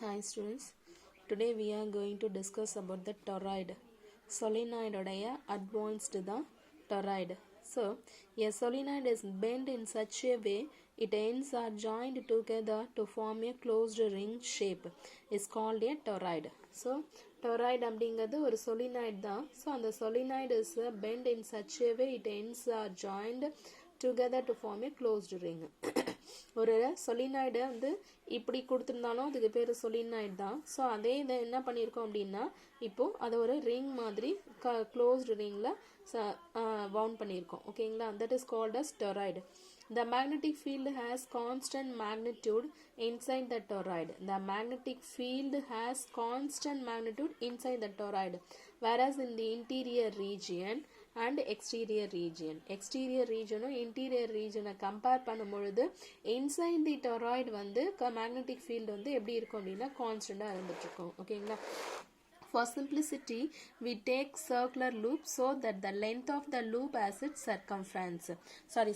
Hi students, today we are going to discuss about the toroid. Solenoid உடைய advanced தான் toroid. So, a solenoid is bent in such a way its ends are joined together to form a closed ring shape. Is called a toroid. So, toroid அப்படிங்கிறது ஒரு solenoid தான். So, அந்த solenoid is bent in such a way its ends are joined together to form a closed ring. ஒரு சொலினாய்டை வந்து இப்படி கொடுத்துருந்தாலும் அதுக்கு பேர் solenoid தான். ஸோ அதே இதை என்ன பண்ணியிருக்கோம் அப்படின்னா இப்போது அதை ஒரு ரிங் மாதிரி க்ளோஸ்டு ரிங்கில் வவுண்ட் பண்ணியிருக்கோம். ஓகேங்களா, that is called as toroid. The magnetic field has constant magnitude inside the toroid. The magnetic field has constant magnitude inside the toroid, whereas in the interior region and exterior region interior region compare பண்ணும்பொழுது inside the toroid வந்து magnetic field வந்து எப்படி இருக்கும் அப்படின்னா கான்ஸ்டண்டா இருந்துட்டு இருக்கும். ஓகேங்களா, for simplicity we take circular loop so that the length of the loop has its circumference. sorry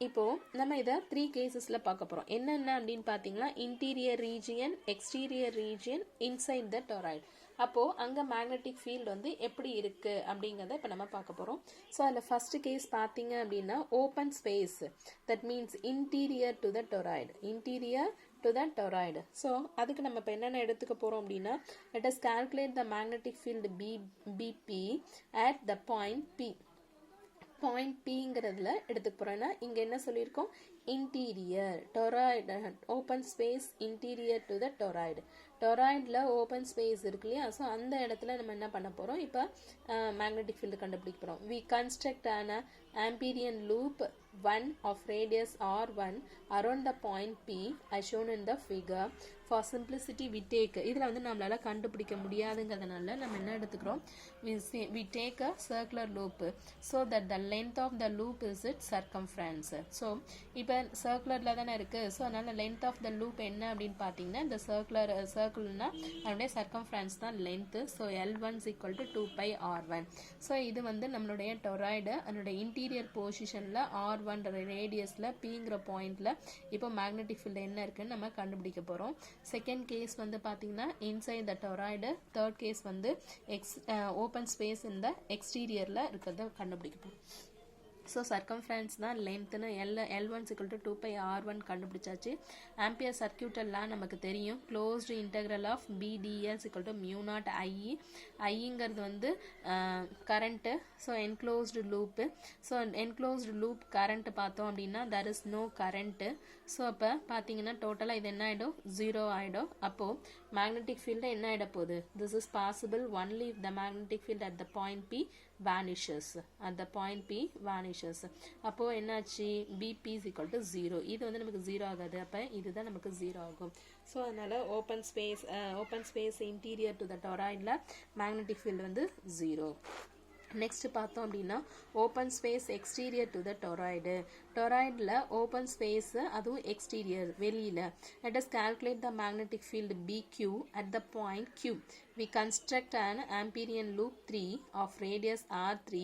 இப்போ நம்ம இதை 3 கேசஸ்ல பார்க்க போறோம். என்னென்ன அப்படின்னு பார்த்தீங்கன்னா interior region, exterior region, inside the toroid. அப்போது அங்கே மேக்னெட்டிக் ஃபீல்டு வந்து எப்படி இருக்குது அப்படிங்கிறத இப்போ நம்ம பார்க்க போகிறோம். ஸோ அதில் ஃபஸ்ட்டு கேஸ் பார்த்தீங்க அப்படின்னா open space, that means interior to the toroid, interior to the toroid. So அதுக்கு நம்ம இப்போ என்னென்ன எடுத்துக்க போகிறோம் அப்படின்னா let us calculate the magnetic field BP at the point P. Point பிங்கிறதுல எடுத்துக்க போகிறோன்னா இங்கே என்ன சொல்லியிருக்கோம், interior toroid, open space interior to the toroid. டொராய்டில் ஓப்பன் ஸ்பேஸ் இருக்கு இல்லையா, ஸோ அந்த இடத்துல நம்ம என்ன பண்ண போகிறோம், இப்போ மேக்னெட்டிக் ஃபீல்டு கண்டுபிடிக்க போகிறோம். We construct an amperian loop 1 of radius R1 around the point P as shown in the figure. For simplicity we take, இதில் வந்து நம்மளால கண்டுபிடிக்க முடியாதுங்கிறதுனால நம்ம என்ன எடுத்துக்கிறோம், we take a circular loop so that the length of the loop is its circumference. So இப்போ சர்க்குலரில் தானே இருக்குது, ஸோ அதனால length of the loop என்ன அப்படின்னு பார்த்தீங்கன்னா இந்த சர்க்கிள்னா அதனுடைய சர்க்கம்ஃபரன்ஸ் தான் length. So L1 is equal to 2 pi R1. So இது வந்து நம்மளுடைய டொராய்டு அதனுடைய இன்டீரியர் பொசிஷனில் R1 ரேடியஸில் Pங்கிற பாயிண்டில் இப்போ மேக்னெட்டிக் ஃபீல்டு என்ன இருக்குன்னு நம்ம கண்டுபிடிக்க போகிறோம். செகண்ட் கேஸ் வந்து பார்த்தீங்கன்னா inside the toroid, third case வந்து ஓப்பன் ஸ்பேஸ் இந்த எக்ஸ்டீரியரில் இருக்கிறத கண்டுபிடிக்க போகிறோம். ஸோ சர்க்கம்ஃபரன்ஸ் தான் லென்த்னு L1 is equal to 2 pi R1 கண்டுபிடிச்சாச்சு. ஆம்பியர் சர்க்கியூட்டல் லா நமக்கு தெரியும், closed integral of BdL is equal to mu naught IE. ஐங்கிறது வந்து current, so enclosed loop. So enclosed loop current பார்த்தோம் அப்படின்னா there is no current. So அப்போ பார்த்தீங்கன்னா டோட்டலாக இது என்ன ஆகிடும், 0 ஆகிடும். அப்போது மேக்னெட்டிக் ஃபீல்டு என்ன ஆகிட போகுது, this is possible only if the magnetic field at the point P vanishes. At the point P vanishes. அப்போ என்னாச்சு, BP is equal to 0. இது வந்து நமக்கு 0 ஆகாது, அப்போ இதுதான் நமக்கு 0 ஆகும். ஸோ அதனால open space interior to the டொராய்டில் மேக்னெட்டிக் ஃபீல்டு வந்து 0. நெக்ஸ்ட் பார்த்தோம் அப்படின்னா open space exterior to the toroid. டொராய்டில் ஓப்பன் ஸ்பேஸ் அதுவும் எக்ஸ்டீரியர் வெளியில். Let us calculate the magnetic field BQ at the point Q. We construct an amperian loop 3 of radius R3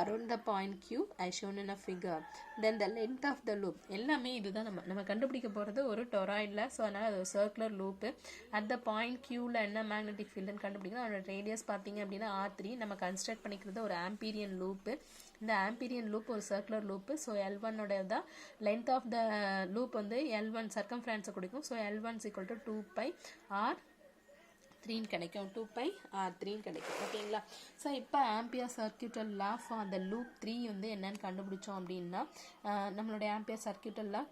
around the point Q as shown in a figure. Then the length of the loop எல்லாமே இதுதான் நம்ம கண்டுபிடிக்க போகிறது ஒரு டொராய்டில். So அதனால் அது ஒரு circular loop. At the point Qவில் என்ன மேக்னெட்டிக் ஃபீல்டுன்னு கண்டுபிடிக்கணும். அதோட ரேடியஸ் பார்த்தீங்க அப்படின்னா R3. நம்ம கன்ஸ்ட்ரக்ட் பண்ணிக்கிறது ஒரு ஆம்பீரியன் லூப்பு. இந்த ஆம்பீரியன் லூப் ஒரு சர்க்குலர் லூப்பு. ஸோ L1 தான் லென்த் ஆஃப் த லூப் வந்து L1 சர்க்கம்ஃபரன்ஸை கொடுக்கும். So L1 is equal to 2 pi R3 கிடைக்கும், 2 pi R3 கிடைக்கும். ஓகேங்களா, ஸோ இப்போ Ampere circuital law for the loop 3 வந்து என்னன்னு கண்டுபிடிச்சோம் அப்படின்னா நம்மளுடைய Ampere circuital law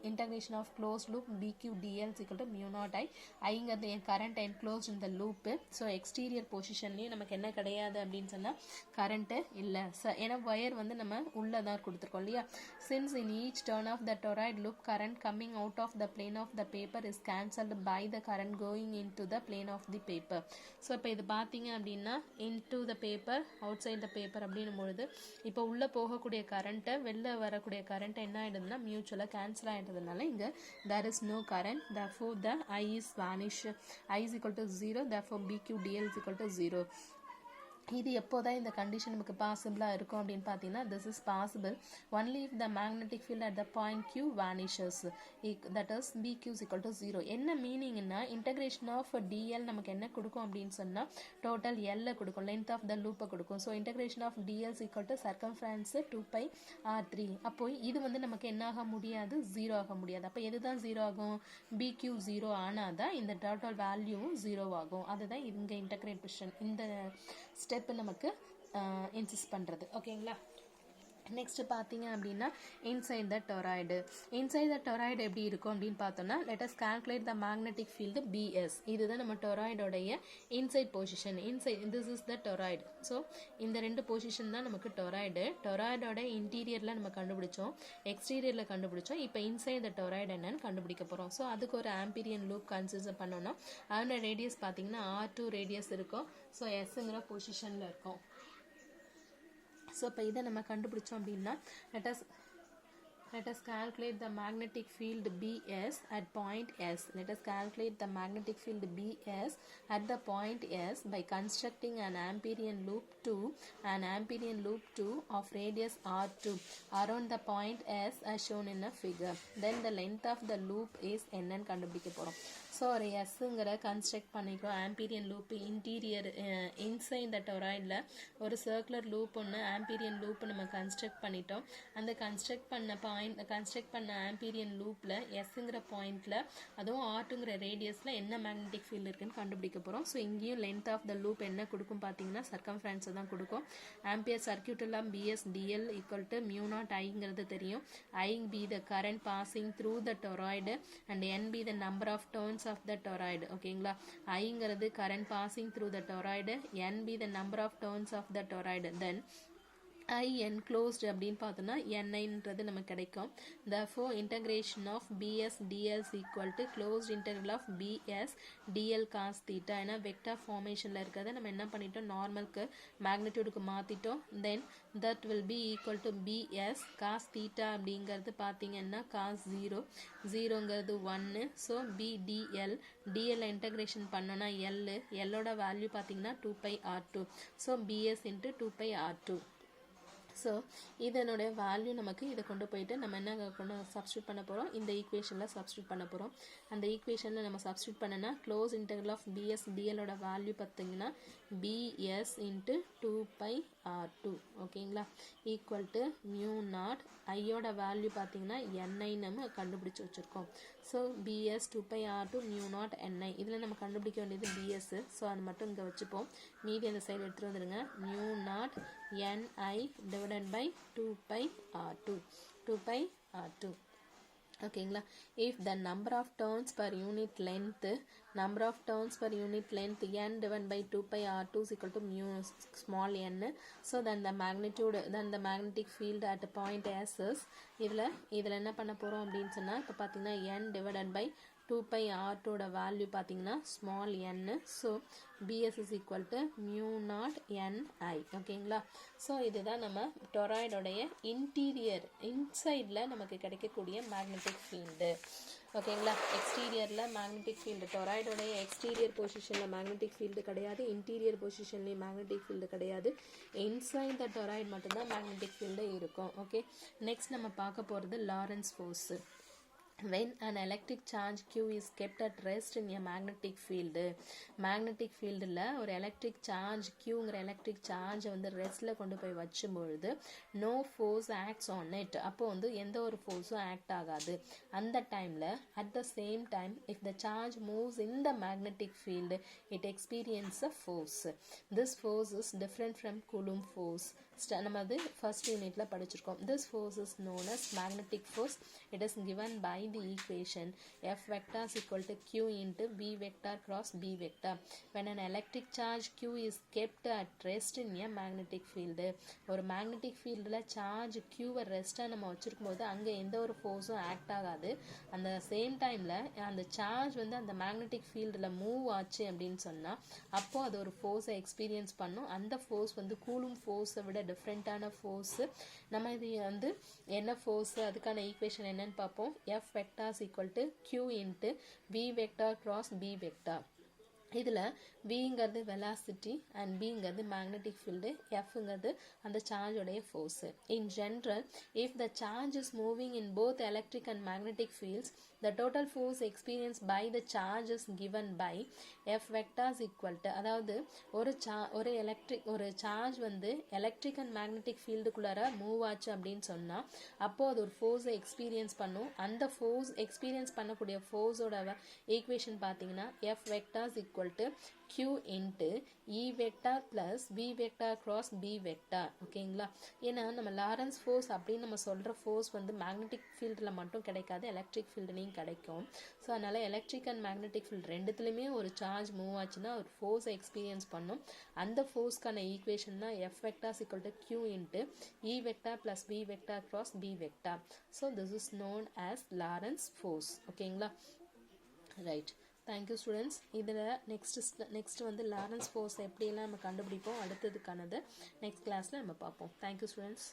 integration of close loop BQ/dL is equal to mu naught I. ஐங்கிறது என் கரண்ட் என்க்ளோஸ் இந்த லூப்பு. ஸோ எக்ஸ்டீரியர் பொசிஷன்லேயும் நமக்கு என்ன கிடையாது அப்படின்னு சொன்னால் கரண்ட்டு இல்லை. ஏன்னா ஒயர் வந்து நம்ம உள்ளே தான் கொடுத்துருக்கோம் இல்லையா. Since in each turn of the toroid loop current coming out of the plane of the paper is cancelled by the current going in to the plane of the paper. So இப்போ இது பார்த்தீங்க அப்படின்னா into the paper outside the paper அப்படின்னும் பொழுது இப்போ உள்ளே போகக்கூடிய கரண்ட்டை வெளில வரக்கூடிய கரண்ட் என்ன ஆகிடுதுன்னா மியூச்சுவலாக கேன்சல் ஆகிடுறதுனால இங்கே there is no current, therefore the I is vanish. I is equal to 0, therefore BQ/dL is equal to 0. இது எப்போதான் இந்த கண்டிஷன் நமக்கு பாசிபிளாக இருக்கும் அப்படின்னு பார்த்தீங்கன்னா this is possible only if the magnetic field at the point q vanishes, that is bq is equal to 0. என்ன மீனிங்னா integration of dl நமக்கு என்ன கொடுக்கும் அப்படின்னு சொன்னால் டோட்டல் l கொடுக்கும், லென்த் ஆஃப் த லூப்பை கொடுக்கும். So integration of dl is equal to circumference 2π r3. அப்போ இது வந்து நமக்கு என்ன ஆக முடியாது, 0 ஆக முடியாது. அப்போ எதுதான் 0 ஆகும், bq 0 ஆனால் தான் இந்த டோட்டல் வேல்யூவும் 0 ஆகும். அதுதான் இங்கே இன்டகிரேஷன் இந்த ஸ்டெப் நமக்கு இன்சிஸ்ட் பண்ணுறது. ஓகேங்களா. நெக்ஸ்ட் பார்த்தீங்க அப்படின்னா inside the toroid. Inside the toroid எப்படி இருக்கும் அப்படின்னு பார்த்தோம்னா let us calculate the magnetic field BS. இதுதான் நம்ம டொராய்டோடைய inside position. Inside this is the toroid. So இந்த ரெண்டு பொசிஷன் தான் நமக்கு டொராய்டு. டொராய்டோட இன்டீரியரில் நம்ம கண்டுபிடிச்சோம், எக்ஸ்டீரியரில் கண்டுபிடிச்சோம். இப்போ இன்சைட் த டொராய்டு என்னன்னு கண்டுபிடிக்க போகிறோம். ஸோ அதுக்கு ஒரு ஆம்பீரியன் லூப் கன்சிடர் பண்ணோம்னா அதோட ரேடியஸ் பார்த்தீங்கன்னா R2 ரேடியஸ் இருக்கும். ஸோ எஸ்ங்கிற பொசிஷனில் இருக்கும். ஸோ இப்போ இதை நம்ம கண்டுபிடிச்சோம் அப்படின்னா let us calculate the magnetic field BS at point S. Let us calculate the magnetic field BS at the point S by constructing an Amperian loop 2 of radius R2 around the point S as shown in a figure. Then the length of the loop is என்னன்னு கண்டுபிடிக்க போகிறோம். So ஒரு எஸ்ஸுங்கிற construct பண்ணிக்கிறோம். ஆம்பீரியன் loop interior inside the டொராய்டில் ஒரு circular loop ஒன்று ஆம்பீரியன் loop நம்ம construct பண்ணிட்டோம். அந்த கன்ஸ்ட்ரக்ட் பண்ண ஆம்பீரியன் லூப்பில் எஸ்ஸுங்கிற பாயிண்டில் அதுவும் R2ங்கிற ரேடியஸில் என்ன மேக்னெட்டிக் ஃபீல்டு இருக்குன்னு கண்டுபிடிக்க போகிறோம். ஸோ இங்கேயும் லென்த் ஆஃப் த லூப் என்ன கொடுக்கும் பார்த்தீங்கன்னா சர்க்கம்ஃபரன்ஸை தான் கொடுக்கும். ஆம்பியர் சர்க்யூட்டெல்லாம் BS dl equal to mu naught I தெரியும். I be the current passing through the toroid and N be the number of turns of the toroid. ஓகேங்களா. I current passing through the toroid, N be the number of turns of the toroid. Then I enclosed அப்படின்னு பார்த்தோன்னா Niன்றது நமக்கு கிடைக்கும். Therefore integration of BS dl is equal to closed integral of BS dl cos theta. ஏன்னா vector ஃபார்மேஷனில் இருக்கிறத நம்ம என்ன பண்ணிட்டோம், நார்மலுக்கு மேக்னிடியூடுக்கு மாற்றிட்டோம். தென் that will be equal to BS cos theta அப்படிங்கிறது பார்த்தீங்கன்னா cos 0ங்கிறது 1. ஸோ BDL இன்டகிரேஷன் பண்ணோன்னா Lோட வேல்யூ பார்த்தீங்கன்னா 2πr2. So BS into 2πr2. So இதனுடைய வேல்யூ நமக்கு இதை கொண்டு போயிட்டு நம்ம என்ன கொண்டு சப்ஸ்டியூட் பண்ண போகிறோம், இந்த ஈக்குவேஷனில் சப்ஸ்டியூட் பண்ண போகிறோம். அந்த ஈக்குவேஷனில் நம்ம சப்ஸ்டியூட் பண்ணனா க்ளோஸ் இன்டெக்ரல் ஆஃப் BS dlோட வேல்யூ பார்த்தீங்கன்னா BS into 2πr2. ஓகேங்களா. ஈக்குவல் டு மியூ நாட் ஐயோட வேல்யூ பார்த்தீங்கன்னா Ni நம்ம கண்டுபிடிச்சி வச்சுருக்கோம். So BS 2πr2 mu naught Ni. இதில் நம்ம கண்டுபிடிக்க வேண்டியது BS. ஸோ அது மட்டும் இங்கே வச்சுப்போம். மீதி அந்த சைடு எடுத்துகிட்டு வந்துடுங்க. Mu naught Ni divided by 2πr2. ஓகேங்களா. if the number of turns per unit length n divided by 2πr2 is equal to mu small n, so then the magnetic field at point S is இதில் என்ன பண்ண போகிறோம் அப்படின்னு சொன்னால் இப்போ பார்த்தீங்கன்னா n divided by 2πr2 value பார்த்தீங்கன்னா small n. So BS is equal to mu naught Ni. ஓகேங்களா. ஸோ இதுதான் நம்ம டொராய்டோடைய இன்சைடில் நமக்கு கிடைக்கக்கூடிய மேக்னெட்டிக் ஃபீல்டு. ஓகேங்களா. எக்ஸ்டீரியரில் மேக்னெட்டிக் ஃபீல்டு, டொராய்டோடைய எக்ஸ்டீரியர் பொசிஷனில் மேக்னெட்டிக் ஃபீல்டு கிடையாது, இன்டீரியர் பொசிஷன்லேயும் மேக்னெட்டிக் ஃபீல்டு கிடையாது. இன்சைட் த டொராய்டு மட்டும்தான் மேக்னெட்டிக் ஃபீல்டு இருக்கும். ஓகே. நெக்ஸ்ட் நம்ம பார்க்க போகிறது Lorentz force. when an electric charge Q is kept at rest in a magnetic field. Magnetic ஃபீல்டில் ஒரு எலக்ட்ரிக் சார்ஜ் Qங்கிற எலக்ட்ரிக் சார்ஜை வந்து ரெஸ்ட்டில் கொண்டு போய் வச்சும் பொழுது no force acts on it. அப்போ வந்து எந்த ஒரு ஃபோர்ஸும் ஆக்ட் ஆகாது. அந்த டைமில் at the same time if the charge moves in the magnetic field it experience a force. This force is different from Coulomb force. நம்ம அது ஃபர்ஸ்ட் யூனிட்ல படிச்சிருக்கோம். This force is known as magnetic force. It is given by the equation F vector is equal to Q into V vector cross B vector. When an electric charge Q is kept at rest in a magnetic field. ஒரு magnetic ஃபீல்டில் charge Qவை ரெஸ்ட்டாக நம்ம வச்சுருக்கும் போது அங்கே எந்த ஒரு ஃபோர்ஸும் act ஆகாது. அந்த சேம் டைமில் அந்த சார்ஜ் வந்து அந்த மேக்னெட்டிக் ஃபீல்டில் மூவ் ஆச்சு அப்படின்னு சொன்னால் அப்போது அது ஒரு ஃபோர்ஸை எக்ஸ்பீரியன்ஸ் பண்ணும். அந்த ஃபோர்ஸ் வந்து கூலும் ஃபோர்ஸை விட டிஃப்ரெண்ட்டான ஃபோர்ஸு. நம்ம இது வந்து என்ன ஃபோர்ஸு, அதுக்கான ஈக்குவேஷன் என்னன்னு பார்ப்போம். F vector is equal to Q into V vector cross B vector. இதில் விங்கிறது வெலாசிட்டி அண்ட் பிங்கிறது மேக்னெட்டிக் ஃபீல்டு, எஃப்ங்கிறது அந்த சார்ஜோடைய force. In general if the charge is moving in both electric and magnetic fields the total force experienced by the charge is given by F vector is equal to, அதாவது ஒரு charge வந்து electric and magnetic ஃபீல்டுக்குள்ளார move ஆச்சு அப்படின்னு சொன்னால் அப்போது அது ஒரு ஃபோர்ஸை எக்ஸ்பீரியன்ஸ் பண்ணும். அந்த ஃபோர்ஸ் எக்ஸ்பீரியன்ஸ் பண்ணக்கூடிய ஃபோர்ஸோட ஈக்குவேஷன் பார்த்தீங்கன்னா F vector is equal to Q into E vector plus V vector cross B vector. ஓகேங்களா? ஏன்னா நம்ம லாரன்ஸ் ஃபோர்ஸ் அப்படின்னு நம்ம சொல்கிற ஃபோர்ஸ் வந்து மேக்னெட்டிக் ஃபீல்டில் மட்டும் கிடைக்காது, எலக்ட்ரிக் ஃபீல்டுலையும் கிடைக்கும். ஸோ அதனால் எலக்ட்ரிக் அண்ட் மேக்னெட்டிக் ஃபீல்டு ரெண்டுத்துலையுமே ஒரு சார்ஜ் மூவ் ஆச்சுன்னா ஒரு ஃபோர்ஸை எக்ஸ்பீரியன்ஸ் பண்ணும். அந்த ஃபோர்ஸ்க்கான ஈக்குவேஷன் தான் F vector is equal to Q into E vector plus V vector cross B vector. So this is known as Lorentz force. ஓகேங்களா? Right. Thank you students. இதில் next வந்து லாரன்ஸ் ஃபோர்ஸ் எப்படியெல்லாம் நம்ம கண்டுபிடிப்போம் அடுத்ததுக்கானது நெக்ஸ்ட் கிளாஸில் நம்ம பார்ப்போம். Thank you students.